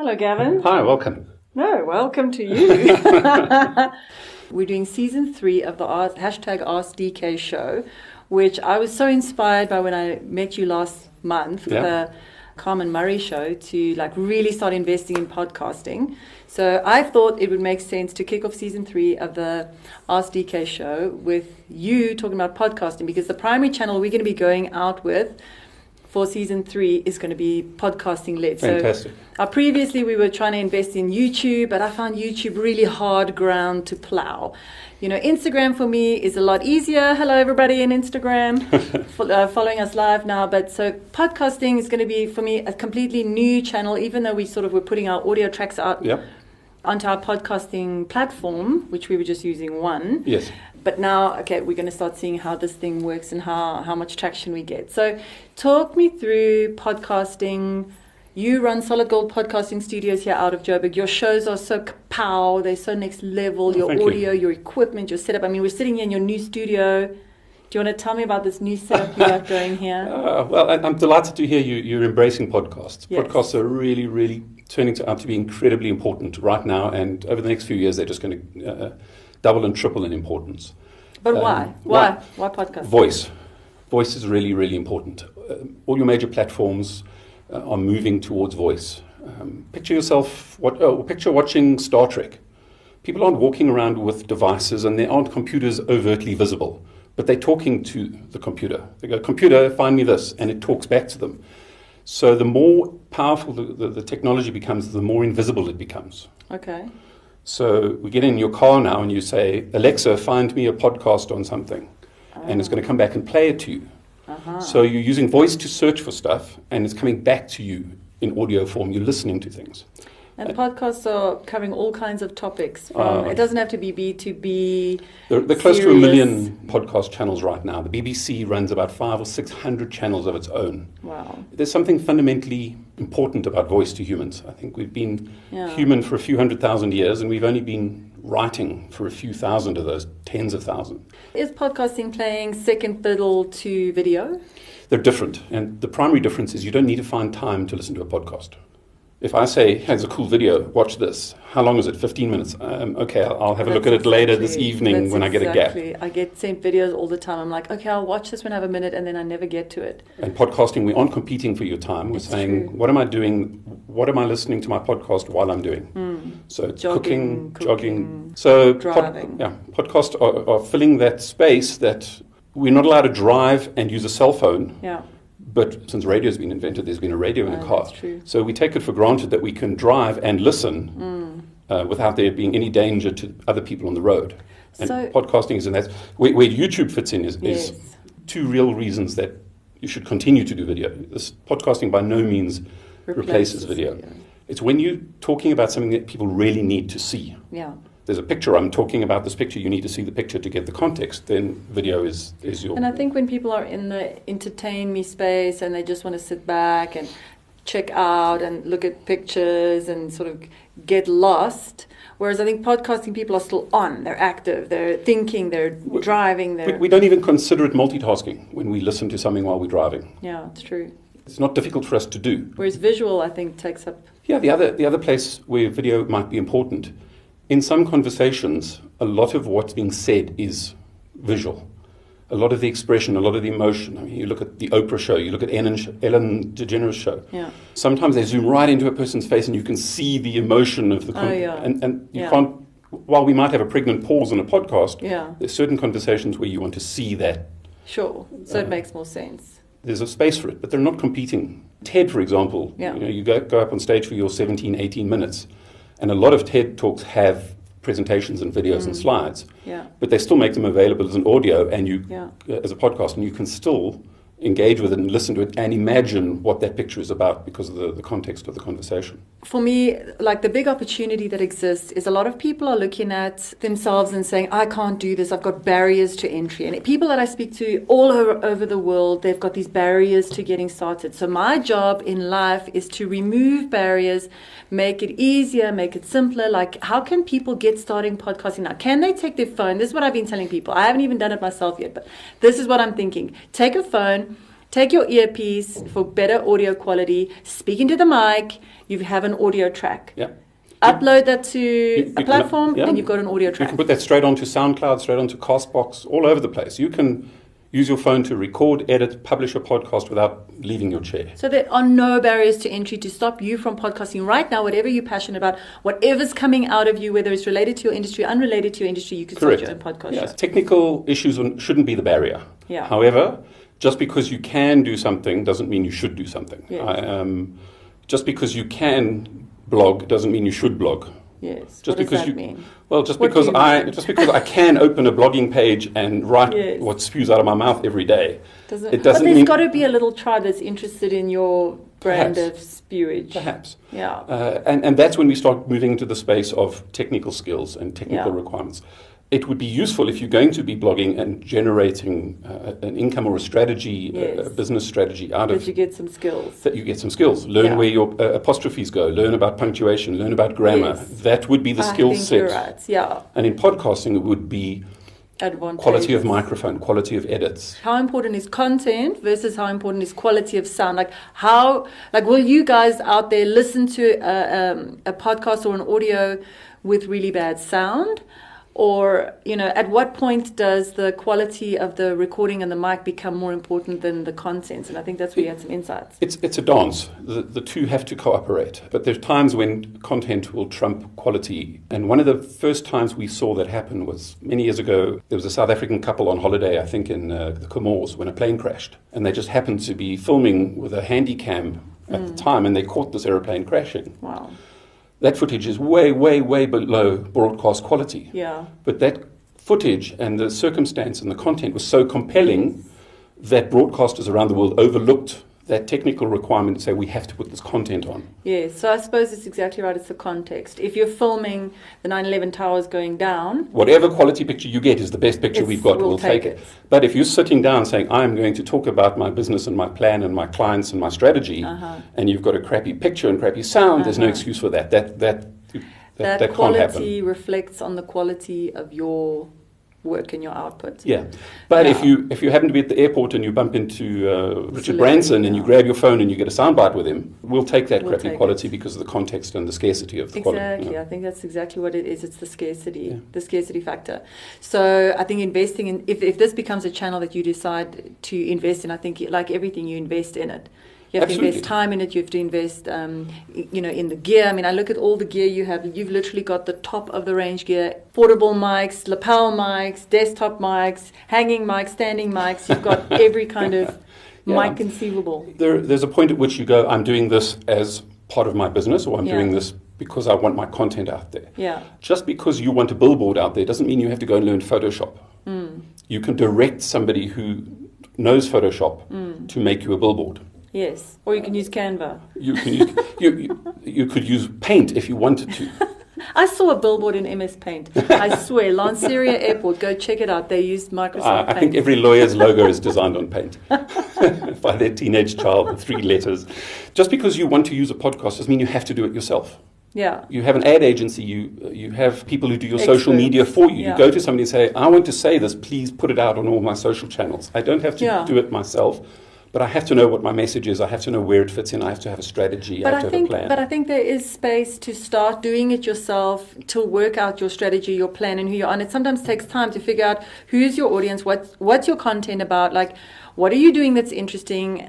Hello, Gavin. Hi, welcome. No, welcome to you. We're doing season 3 of the #AskDK show, which I was so inspired by when I met you last month with the Carmen Murray show to really start investing in podcasting. So I thought it would make sense to kick off season 3 of the Ask DK show with you talking about podcasting, because the primary channel we're going to be going out with for season 3 is going to be podcasting led. Fantastic. So previously we were trying to invest in YouTube, but I found YouTube really hard ground to plow. You know, Instagram for me is a lot easier. Hello everybody in Instagram, following us live now. But so podcasting is going to be for me a completely new channel, even though we sort of were putting our audio tracks out onto our podcasting platform, which we were just using one. Yes. But now, we're going to start seeing how this thing works and how much traction we get. So talk me through podcasting. You run Solid Gold Podcasting Studios here out of Joburg. Your shows are so kapow. They're so next level. Your audio, your equipment, your setup. I mean, we're sitting here in your new studio. Do you want to tell me about this new setup you got going here? Well, I'm delighted to hear you're embracing podcasts. Yes. Podcasts are really, really turning out to be incredibly important right now. And over the next few years, they're just going to double and triple in importance. But why? Why podcast? Voice is really, really important. All your major platforms are moving towards voice. Picture watching Star Trek. People aren't walking around with devices and there aren't computers overtly visible, but they're talking to the computer. They go, computer, find me this, and it talks back to them. So the more powerful the technology becomes, the more invisible it becomes. Okay. So we get in your car now and you say, Alexa, find me a podcast on something. And it's going to come back and play it to you. So you're using voice to search for stuff and it's coming back to you in audio form. You're listening to things. And podcasts are covering all kinds of topics. It doesn't have to be B2B. They're close to 1 million podcast channels right now. The BBC runs about 500 or 600 channels of its own. Wow. There's something fundamentally important about voice to humans. I think we've been human for a few 100,000 years and we've only been writing for a few thousand of those, tens of thousands. Is podcasting playing second fiddle to video? They're different. And the primary difference is you don't need to find time to listen to a podcast. If I say, hey, it's a cool video, watch this. How long is it? 15 minutes. Okay, I'll have a look at it later this evening when I get a gap. I get sent videos all the time. I'm like, okay, I'll watch this when I have a minute, and then I never get to it. And podcasting, we aren't competing for your time. We're saying, what am I doing? What am I listening to my podcast while I'm doing? So it's cooking, jogging. So driving. Podcasts are filling that space that we're not allowed to drive and use a cell phone. Yeah. But since radio's been invented, there's been a radio in a car. That's true. So we take it for granted that we can drive and listen without there being any danger to other people on the road. And podcasting is in that. Where YouTube fits in is two real reasons that you should continue to do video. This podcasting by no means replaces video. It's when you're talking about something that people really need to see. Yeah. There's a picture, I'm talking about this picture, you need to see the picture to get the context, then video is your... And I think when people are in the entertain me space and they just want to sit back and check out and look at pictures and sort of get lost, whereas I think podcasting people are still on, they're active, they're thinking, they're driving. We don't even consider it multitasking when we listen to something while we're driving. Yeah, it's true. It's not difficult for us to do. Whereas visual, I think, takes up... Yeah, the other place where video might be important. In some conversations, a lot of what's being said is visual. A lot of the expression, a lot of the emotion. I mean, you look at the Oprah show, you look at Ellen DeGeneres show. Yeah. Sometimes they zoom right into a person's face and you can see the emotion of the and you can't, while we might have a pregnant pause on a podcast, there's certain conversations where you want to see that. Sure, so it makes more sense. There's a space for it, but they're not competing. TED, for example, you go up on stage for your 17, 18 minutes. And a lot of TED Talks have presentations and videos and slides, but they still make them available as an audio and as a podcast, and you can still engage with it and listen to it and imagine what that picture is about because of the context of the conversation. For me, the big opportunity that exists is a lot of people are looking at themselves and saying, I can't do this, I've got barriers to entry. And people that I speak to all over the world, they've got these barriers to getting started. So my job in life is to remove barriers, make it easier, make it simpler. How can people get starting podcasting now? Can they take their phone? This is what I've been telling people. I haven't even done it myself yet, but this is what I'm thinking. Take a phone take your earpiece for better audio quality, speak into the mic, you have an audio track. Yeah. Upload that to a platform, and you've got an audio track. You can put that straight onto SoundCloud, straight onto Castbox, all over the place. You can use your phone to record, edit, publish a podcast without leaving your chair. So there are no barriers to entry to stop you from podcasting right now. Whatever you're passionate about, whatever's coming out of you, whether it's related to your industry, unrelated to your industry, you can start your own podcast show. Technical issues shouldn't be the barrier. Yeah. However, just because you can do something doesn't mean you should do something. Yes. Just because you can blog doesn't mean you should blog. Yes. Just what does that mean? Well, just because I can open a blogging page and write what spews out of my mouth every day, it doesn't but mean. There's got to be a little tribe that's interested in your brand of spewage. Perhaps. Yeah. And that's when we start moving into the space of technical skills and technical requirements. It would be useful if you're going to be blogging and generating an income or a strategy, a business strategy out of it. That you get some skills. That you get some skills. Learn where your apostrophes go. Learn about punctuation. Learn about grammar. Yes. That would be the skill set. You're right. Yeah. And in podcasting, it would be quality of microphone, quality of edits. How important is content versus how important is quality of sound? Will you guys out there listen to a podcast or an audio with really bad sound? Or, at what point does the quality of the recording and the mic become more important than the content? And I think that's where you had some insights. It's a dance. The two have to cooperate. But there's times when content will trump quality. And one of the first times we saw that happen was many years ago. There was a South African couple on holiday, I think, in the Comores when a plane crashed. And they just happened to be filming with a handy cam at the time, and they caught this aeroplane crashing. Wow. That footage is way, way, way below broadcast quality. Yeah. But that footage and the circumstance and the content was so compelling that broadcasters around the world overlooked that technical requirement to say we have to put this content on. Yes, so I suppose it's exactly right. It's the context. If you're filming the 9/11 towers going down, whatever quality picture you get is the best picture we've got. We'll take it. But if you're sitting down saying, I'm going to talk about my business and my plan and my clients and my strategy, and you've got a crappy picture and crappy sound, there's no excuse for that. That can't quality happen. reflects on the quality of your work and your output. Yeah, but if you happen to be at the airport and you bump into Richard Branson and you grab your phone and you get a soundbite with him, we'll take that crappy quality because of the context and the scarcity of the quality. Exactly, I think that's exactly what it is. It's the scarcity factor. So I think investing in, if this becomes a channel that you decide to invest in, I think like everything, you invest in it. You have to invest time in it. You have to invest, in the gear. I mean, I look at all the gear you have. You've literally got the top of the range gear, portable mics, lapel mics, desktop mics, hanging mics, standing mics. You've got every kind of mic conceivable. There's a point at which you go, I'm doing this as part of my business, or I'm doing this because I want my content out there. Yeah. Just because you want a billboard out there doesn't mean you have to go and learn Photoshop. You can direct somebody who knows Photoshop to make you a billboard. Yes, or you can use Canva. You could use Paint if you wanted to. I saw a billboard in MS Paint. I swear, Lanseria Airport, go check it out. They used Microsoft Paint. I think every lawyer's logo is designed on Paint by their teenage child with 3 letters. Just because you want to use a podcast doesn't mean you have to do it yourself. Yeah. You have an ad agency, you have people who do your social media for you. You go to somebody and say, I want to say this, please put it out on all my social channels. I don't have to do it myself. But I have to know what my message is. I have to know where it fits in. I have to have a strategy. I have to have a plan. But I think there is space to start doing it yourself, to work out your strategy, your plan, and who you're on. It sometimes takes time to figure out who's your audience, what's your content about, like what are you doing that's interesting,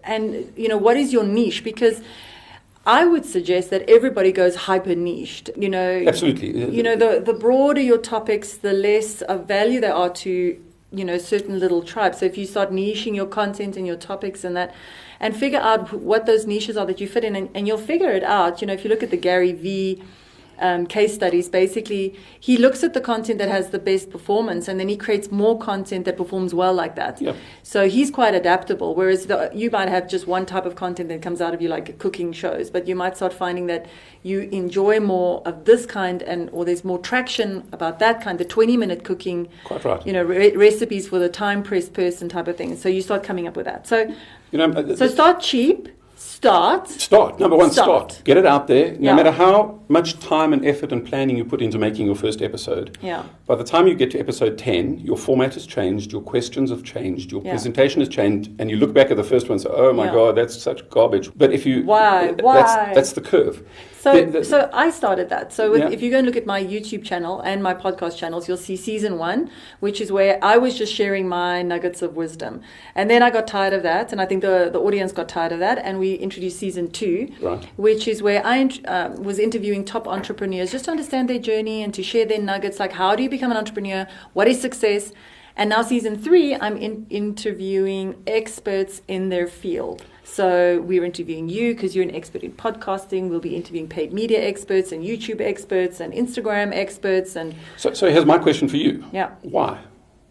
and what is your niche? Because I would suggest that everybody goes hyper-niched, Absolutely. The broader your topics, the less of value they are to certain little tribes. So if you start niching your content and your topics and that, and figure out what those niches are that you fit in, and you'll figure it out. If you look at the Gary V case studies, basically he looks at the content that has the best performance, and then he creates more content that performs well like that. Yep. So he's quite adaptable, whereas you might have just one type of content that comes out of you, like cooking shows, but you might start finding that you enjoy more of this kind, or there's more traction about that kind, the 20-minute cooking, quite right. Recipes for the time-pressed person type of thing. So you start coming up with that. So, so start cheap. Start. Number one, start. Get it out there. No Yeah. matter how much time and effort and planning you put into making your first episode, Yeah. by the time you get to episode 10, your format has changed, your questions have changed, your Yeah. presentation has changed, and you look back at the first one and say, oh my Yeah. God, that's such garbage. But if you... Why? That's the curve. So I started that. So Yeah. if you go and look at my YouTube channel and my podcast channels, you'll see season 1, which is where I was just sharing my nuggets of wisdom. And then I got tired of that, and I think the audience got tired of that, and we introduced season 2, Right. which is where I was interviewing top entrepreneurs just to understand their journey and to share their nuggets, like how do you become an entrepreneur, what is success. And now season 3, I'm interviewing experts in their field. So we're interviewing you because you're an expert in podcasting. We'll be interviewing paid media experts and YouTube experts and Instagram experts. And So here's my question for you. Yeah. Why?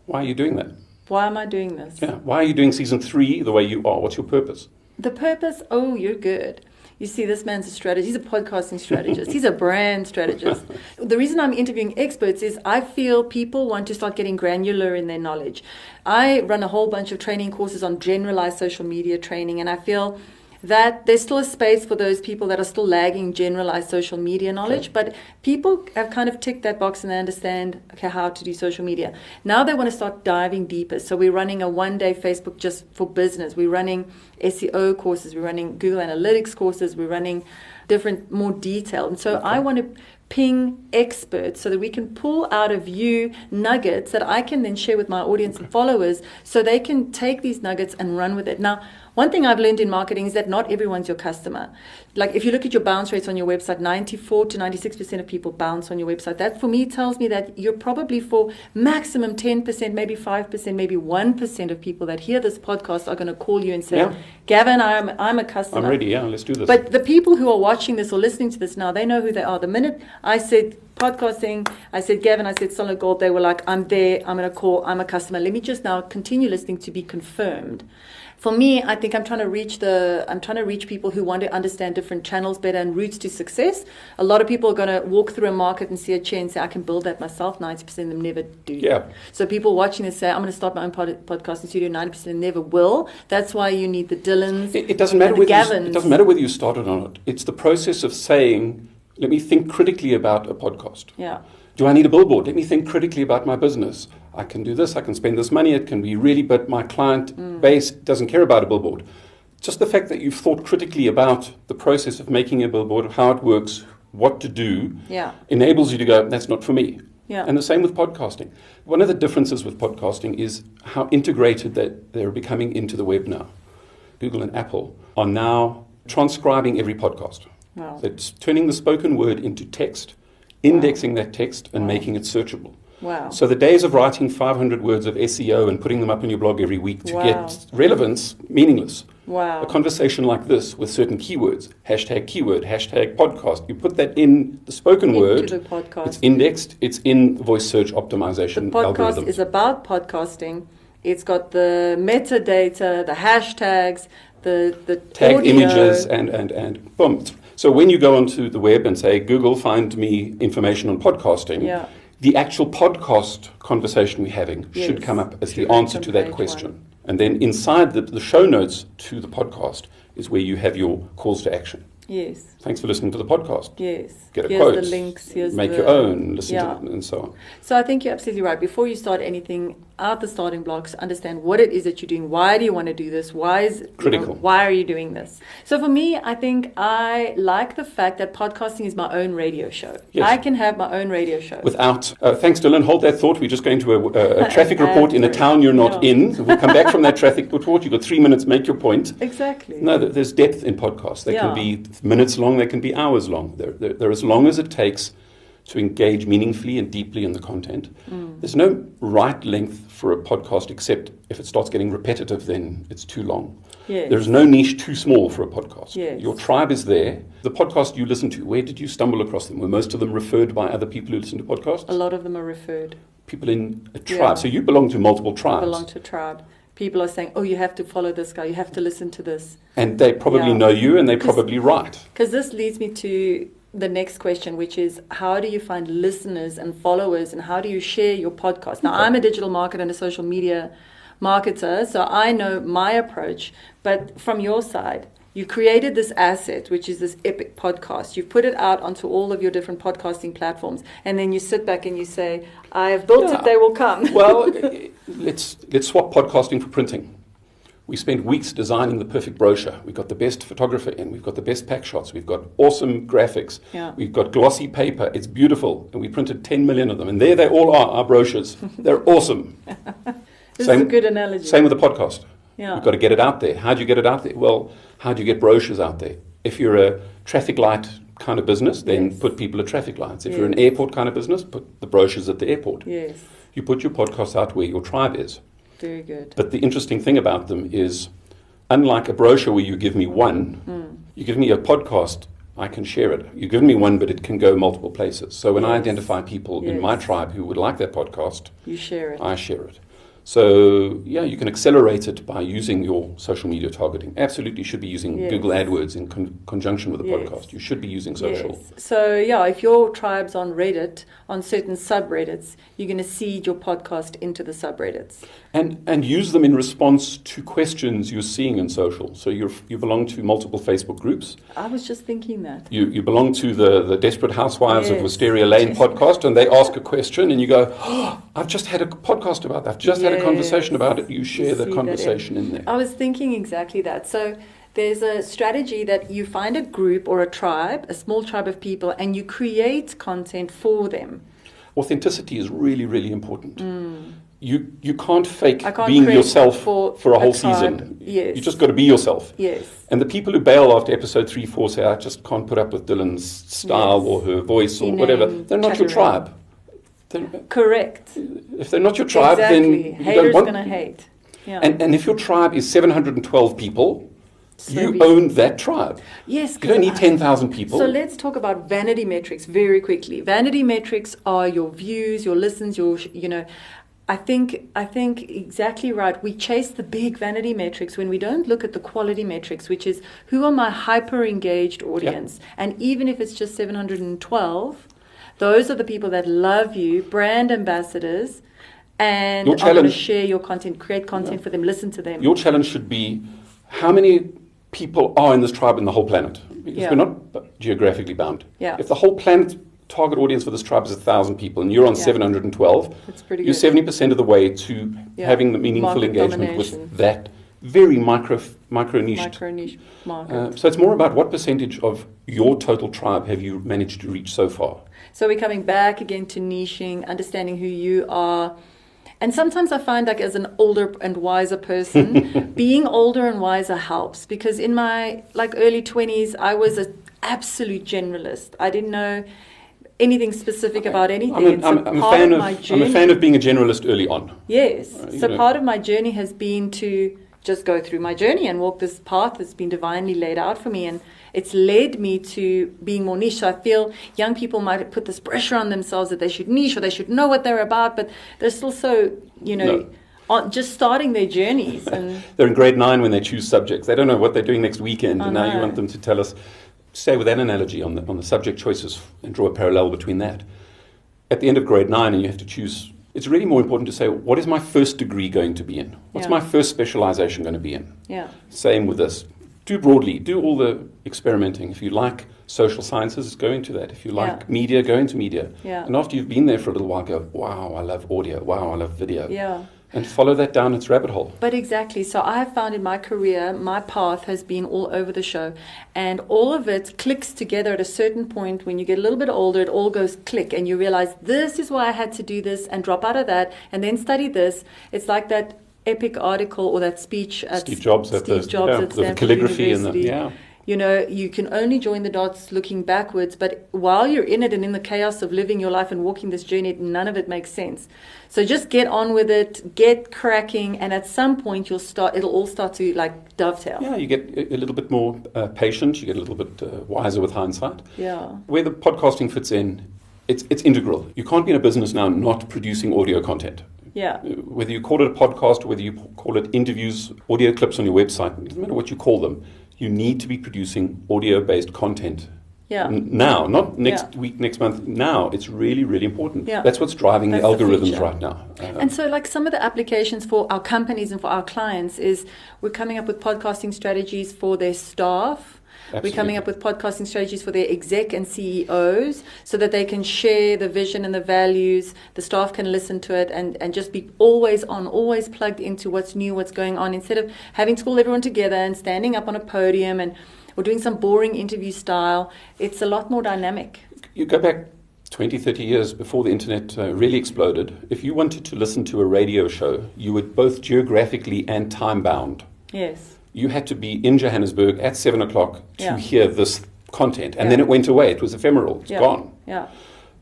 Why are you doing that? Why am I doing this? Yeah. Why are you doing season 3 the way you are? What's your purpose? The purpose, you're good. You see, this man's a strategist. He's a podcasting strategist. He's a brand strategist. The reason I'm interviewing experts is I feel people want to start getting granular in their knowledge. I run a whole bunch of training courses on generalized social media training, and I feel that there's still a space for those people that are still lagging generalized social media knowledge, but people have kind of ticked that box and they understand how to do social media. Now they want to start diving deeper. So we're running a one-day Facebook just for business. We're running SEO courses. We're running Google Analytics courses. We're running different, more detailed. And so I want to ping experts so that we can pull out of you nuggets that I can then share with my audience and followers so they can take these nuggets and run with it. Now, one thing I've learned in marketing is that not everyone's your customer. Like if you look at your bounce rates on your website, 94 to 96% of people bounce on your website. That for me tells me that you're probably for maximum 10%, maybe 5%, maybe 1% of people that hear this podcast are going to call you and say, Gavin, I'm a customer. I'm ready, let's do this. But the people who are watching this or listening to this now, they know who they are. The minute I said podcasting, I said Gavin, I said Solid Gold, they were like, I'm there, I'm going to call, I'm a customer. Let me just now continue listening to be confirmed. For me, I think I'm trying to reach people who want to understand different channels better and routes to success. A lot of people are going to walk through a market and see a chair and say, I can build that myself. 90% of them never do. Yeah. So people watching this say, I'm going to start my own podcasting studio. 90% of them never will. That's why you need the Dylans. It doesn't matter whether it doesn't matter whether you started or not. It's the process of saying, let me think critically about a podcast. Yeah. Do I need a billboard? Let me think critically about my business. I can do this, I can spend this money, it can be really, but my client base doesn't care about a billboard. Just the fact that you've thought critically about the process of making a billboard, how it works, what to do, enables you to go, that's not for me. Yeah. And the same with podcasting. One of the differences with podcasting is how integrated that they're becoming into the web now. Google and Apple are now transcribing every podcast. Wow. It's turning the spoken word into text, indexing that text and making it searchable. Wow. So the days of writing 500 words of SEO and putting them up on your blog every week to get relevance, meaningless. Wow. A conversation like this with certain keywords, hashtag keyword, hashtag podcast, you put that in the spoken word, the podcast. It's indexed, it's in voice search optimization The podcast algorithms. is about podcasting. It's got the metadata, the hashtags, the tag audio. images and boom. So when you go onto the web and say, Google, find me information on podcasting, the actual podcast conversation we're having should come up as the answer to that question. 1. And then inside the show notes to the podcast is where you have your calls to action. Yes. Thanks for listening to the podcast. Yes. Get a here's quote. The links. Make your own. Listen to it, and so on. So I think you're absolutely right. Before you start anything, out the starting blocks, understand what it is that you're doing. Why do you want to do this? Why is it critical? Why are you doing this? So for me, I think I like the fact that podcasting is my own radio show. Yes. I can have my own radio show. Without, thanks Dylan, hold that thought. We're just going to a traffic report in a town you're not in. We'll come back from that traffic report. You've got 3 minutes, make your point. Exactly. No, there's depth in podcasts. They can be minutes long, they can be hours long. They're as long as it takes to engage meaningfully and deeply in the content. There's no right length for a podcast except if it starts getting repetitive, then it's too long. Yes. There's no niche too small for a podcast. Yes. Your tribe is there. The podcast you listen to, where did you stumble across them? Were most of them referred by other people who listen to podcasts? A lot of them are referred. People in a tribe. So you belong to multiple tribes. I belong to a tribe. People are saying, you have to follow this guy, you have to listen to this. And they probably know you and they're probably right. Because this leads me to the next question, which is how do you find listeners and followers and how do you share your podcast? Now, I'm a digital marketer and a social media marketer, so I know my approach. But from your side, You created this asset, which is this epic podcast. You've put it out onto all of your different podcasting platforms, and then you sit back and you say, I have built it, they will come. Well, let's swap podcasting for printing. We spent weeks designing the perfect brochure. We've got the best photographer in. We've got the best pack shots. We've got awesome graphics. Yeah. We've got glossy paper. It's beautiful. And we printed 10 million of them. And there they all are, our brochures. They're awesome. This is a good analogy. Same with the podcast. Yeah. You've got to get it out there. How do you get it out there? Well, how do you get brochures out there? If you're a traffic light kind of business, then put people at traffic lights. If you're an airport kind of business, put the brochures at the airport. Yes. You put your podcast out where your tribe is. Very good. But the interesting thing about them is, unlike a brochure where you give me one, you give me a podcast, I can share it. You give me one, but it can go multiple places. So when I identify people in my tribe who would like that podcast, you share it. I share it. So, yeah, you can accelerate it by using your social media targeting. Absolutely should be using Google AdWords in conjunction with the podcast. You should be using social. Yes. So, if your tribe's on Reddit, on certain subreddits, you're going to seed your podcast into the subreddits. And use them in response to questions you're seeing in social. So you belong to multiple Facebook groups. I was just thinking that. You belong to the Desperate Housewives of Wisteria Lane podcast, and they ask a question, and you go, I've just had a podcast about that. I've just had a conversation about it. You share the conversation in there. I was thinking exactly that. So there's a strategy that you find a group or a tribe, a small tribe of people, and you create content for them. Authenticity is really, really important. You can't fake being yourself for a whole season. Yes. You just got to be yourself. Yes. And the people who bail after episode 3, 4 say, I just can't put up with Dylan's style or her voice or whatever. They're not your tribe. Correct. If they're not your tribe, then you haters don't want... going to hate. Yeah. And if your tribe is 712 people, you own that tribe. Yes. You don't need 10,000 people. So let's talk about vanity metrics very quickly. Vanity metrics are your views, your listens, I think exactly right. We chase the big vanity metrics when we don't look at the quality metrics, which is who are my hyper-engaged audience. Yep. And even if it's just 712, those are the people that love you, brand ambassadors, and are going to share your content, create content for them, listen to them. Your challenge should be how many people are in this tribe in the whole planet? Because we're not geographically bound. Yeah. If the whole planet target audience for this tribe is 1,000 people and you're on 712, that's pretty you're good. 70% of the way to having the meaningful market engagement domination. with that very micro niche market. So it's more about what percentage of your total tribe have you managed to reach so far. So we're coming back again to niching, understanding who you are. And sometimes I find as an older and wiser person, being older and wiser helps, because in my early 20s, I was an absolute generalist. I didn't know anything specific about anything. I'm a fan of being a generalist early on. Yes. Part of my journey has been to just go through my journey and walk this path that's been divinely laid out for me. And it's led me to being more niche. So I feel young people might put this pressure on themselves that they should niche or they should know what they're about, but they're still so, just starting their journeys. And they're in grade 9 when they choose subjects. They don't know what they're doing next weekend, and now you want them to tell us. Stay with that analogy on the subject choices and draw a parallel between that. At the end of grade 9, and you have to choose, it's really more important to say, what is my first degree going to be in? What's my first specialization going to be in? Yeah. Same with this. Do broadly. Do all the experimenting. If you like social sciences, go into that. If you like media, go into media. Yeah. And after you've been there for a little while, go, wow, I love audio. Wow, I love video. Yeah. And follow that down its rabbit hole. But exactly. So I have found in my career, my path has been all over the show. And all of it clicks together at a certain point. When you get a little bit older, it all goes click. And you realize this is why I had to do this and drop out of that and then study this. It's like that epic article or that speech at Steve Jobs at the calligraphy University. and you can only join the dots looking backwards, but while you're in it and in the chaos of living your life and walking this journey, none of it makes sense. So just get on with it, get cracking, and at some point it'll all start to dovetail. Yeah, you get a little bit more patient, you get a little bit wiser with hindsight. Yeah. Where the podcasting fits in, it's integral. You can't be in a business now not producing audio content. Yeah. Whether you call it a podcast or whether you call it interviews, audio clips on your website, it doesn't matter what you call them, you need to be producing audio-based content Yeah. Now, not next week, next month. Now, it's really, really important. Yeah. That's what's driving the algorithms right now. And so, like, some of the applications for our companies and for our clients is we're coming up with podcasting strategies for their staff. Absolutely. We're coming up with podcasting strategies for their exec and CEOs so that they can share the vision and the values. The staff can listen to it and just be always on, always plugged into what's new, what's going on, instead of having to call everyone together and standing up on a podium and or doing some boring interview style. It's a lot more dynamic. You go back 20, 30 years before the internet really exploded. If you wanted to listen to a radio show, you were both geographically and time-bound. Yes. You had to be in Johannesburg at 7 o'clock to hear this content. And then it went away. It was ephemeral. It's gone. Yeah.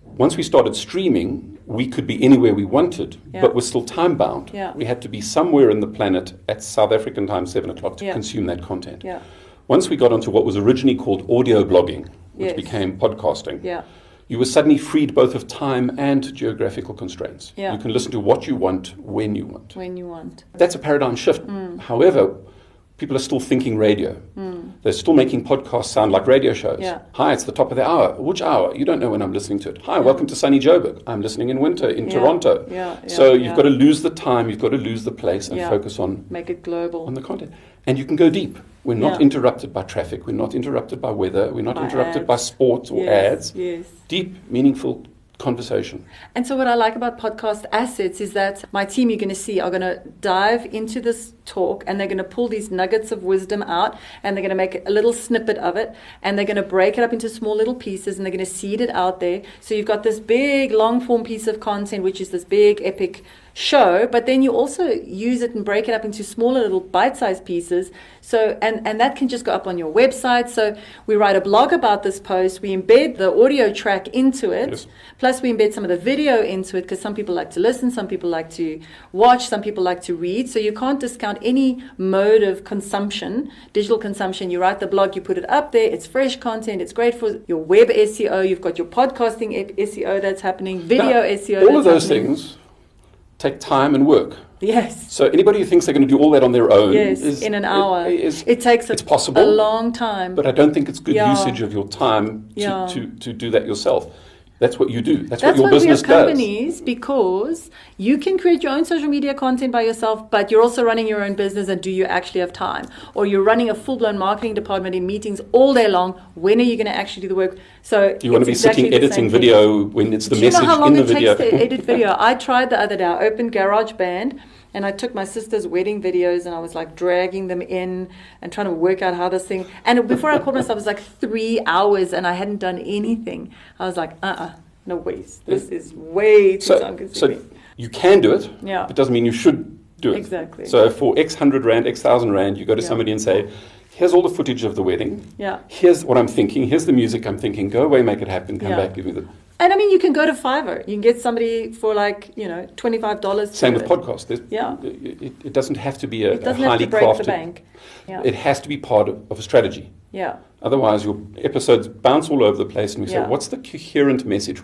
Once we started streaming, we could be anywhere we wanted, but we're still time-bound. Yeah. We had to be somewhere in the planet at South African time, 7 o'clock, to consume that content. Yeah. Once we got onto what was originally called audio blogging, which became podcasting, you were suddenly freed both of time and geographical constraints. Yeah. You can listen to what you want, when you want. When you want. That's a paradigm shift. However, people are still thinking radio. They're still making podcasts sound like radio shows. Yeah. Hi, it's the top of the hour. Which hour? You don't know when I'm listening to it. Hi, welcome to sunny Joburg. I'm listening in winter in Toronto. So you've got to lose the time, you've got to lose the place and focus on... Make it global. On the content. And you can go deep. We're not interrupted by traffic. We're not interrupted by weather. We're not interrupted by sports or ads. Yes. Deep, meaningful conversation. And so what I like about podcast assets is that my team, you're going to see, are going to dive into this talk and they're going to pull these nuggets of wisdom out and they're going to make a little snippet of it and they're going to break it up into small little pieces and they're going to seed it out there. So you've got this big long form piece of content, which is this big epic show, but then you also use it and break it up into smaller little bite-sized pieces. So and that can just go up on your website. So we write a blog about this post, we embed the audio track into it, plus we embed some of the video into it because some people like to listen, some people like to watch, some people like to read. So you can't discount any mode of consumption, digital consumption. You write the blog, you put it up there, it's fresh content, it's great for your web SEO, you've got your podcasting SEO that's happening, video SEO. All of those things take time and work. Yes. So anybody who thinks they're going to do all that on their own in an hour. It takes it's possible, a long time. But I don't think it's good usage of your time to do that yourself. That's what you do. That's what your business does. That's why we have companies, because you can create your own social media content by yourself, but you're also running your own business, and do you actually have time? Or you're running a full-blown marketing department in meetings all day long. When are you going to actually do the work? So you want to be sitting editing video when it's the message in the video. Do you know how long it takes to edit video? I tried the other day. I opened GarageBand, and I took my sister's wedding videos and I was like dragging them in and trying to work out how this thing. And before I called myself, it was like 3 hours and I hadn't done anything. I was like, no ways. This is way too time consuming. So you can do it, but it doesn't mean you should do it. Exactly. So for X 100 Rand, X 1,000 Rand, you go to somebody and say, here's all the footage of the wedding. Yeah. Here's what I'm thinking. Here's the music I'm thinking. Go away, make it happen. Come back, give me the... And I mean, you can go to Fiverr. You can get somebody for like, $25. Same with podcasts. It doesn't have to be a highly crafted. The bank. Yeah. It has to be part of a strategy. Yeah. Otherwise, your episodes bounce all over the place, and we say, "What's the coherent message?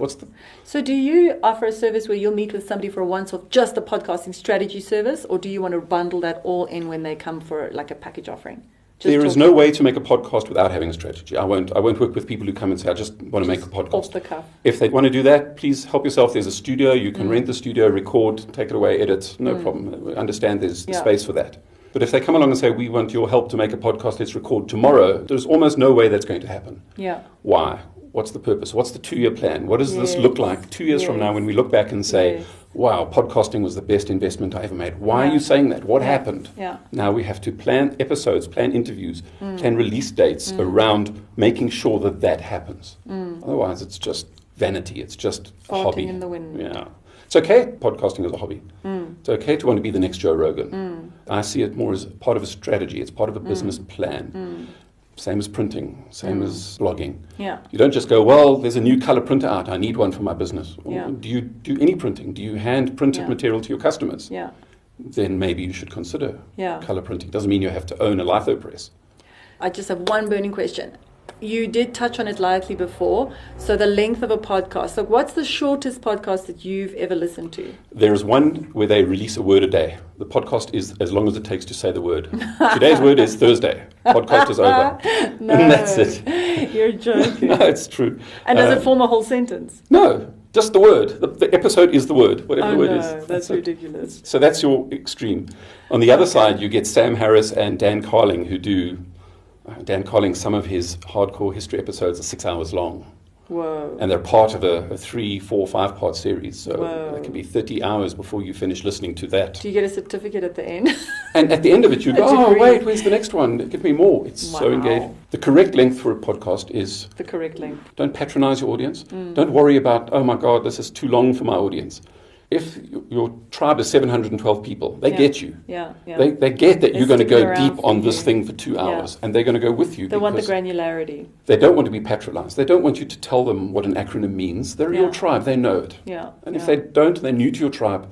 So, do you offer a service where you'll meet with somebody for a once-off, just a podcasting strategy service, or do you want to bundle that all in when they come for like a package offering? There is no way to make a podcast without having a strategy. I won't work with people who come and say, I just want to make a podcast. Off the cuff. If they want to do that, please help yourself. There's a studio. You can rent the studio, record, take it away, edit. No problem. We understand there's space for that. But if they come along and say, we want your help to make a podcast, let's record tomorrow, there's almost no way that's going to happen. Yeah. Why? What's the purpose? What's the 2-year plan? What does this look like 2 years from now when we look back and say, wow, podcasting was the best investment I ever made? Why are you saying that? What happened? Yeah. Now we have to plan episodes, plan interviews, plan release dates around making sure that happens. Otherwise, it's just vanity. It's just a hobby. In the wind. Yeah. It's okay, podcasting is a hobby. It's okay to want to be the next Joe Rogan. I see it more as part of a strategy. It's part of a business plan. Same as printing, same as blogging. Yeah. You don't just go, well, there's a new color printer out. I need one for my business. Yeah. Do you do any printing? Do you hand printed material to your customers? Yeah. Then maybe you should consider color printing. Doesn't mean you have to own a litho press. I just have one burning question. You did touch on it lightly before. So the length of a podcast. So what's the shortest podcast that you've ever listened to? There is one where they release a word a day. The podcast is as long as it takes to say the word. Today's word is Thursday. Podcast is over. No, and that's it. You're joking. No, it's true. And does it form a whole sentence? No, just the word. The episode is the word, whatever the word is. That's ridiculous. So that's your extreme. On the other side, you get Sam Harris and Dan Carling, who do... Dan Carling, some of his hardcore history episodes are 6 hours long. Whoa. And they're part of a 3, 4, 5-part series. So Whoa. it can be 30 hours before you finish listening to that. Do you get a certificate at the end? And at the end of it, you go, oh, wait, where's the next one? Give me more. It's so engaging. The correct length for a podcast is... The correct length. Don't patronize your audience. Don't worry about, oh my God, this is too long for my audience. If your tribe is 712 people, they get you. Yeah. They get that you're going to go deep on this thing for 2 hours, and they're going to go with you. They want the granularity. They don't want to be patronized. They don't want you to tell them what an acronym means. They're your tribe. They know it. Yeah. And if they don't, they're new to your tribe.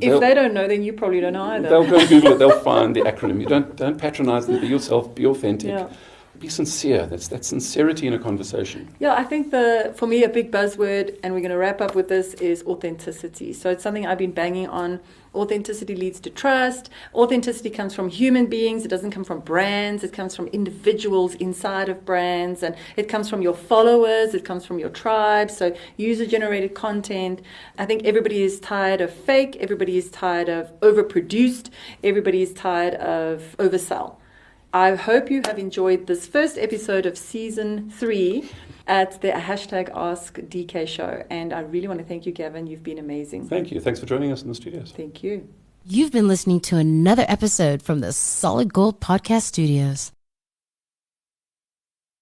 If they don't know, then you probably don't know either. They'll go and Google it. They'll find the acronym. You don't patronize them. Be yourself. Be authentic. Yeah. Be sincere. That's sincerity in a conversation. Yeah, I think for me, a big buzzword, and we're going to wrap up with this, is authenticity. So it's something I've been banging on. Authenticity leads to trust. Authenticity comes from human beings. It doesn't come from brands. It comes from individuals inside of brands. And it comes from your followers. It comes from your tribe. So user-generated content. I think everybody is tired of fake. Everybody is tired of overproduced. Everybody is tired of oversell. I hope you have enjoyed this first episode of Season 3 at the #AskDK show. And I really want to thank you, Gavin. You've been amazing. Thank you. Thanks for joining us in the studios. Thank you. You've been listening to another episode from the Solid Gold Podcast Studios.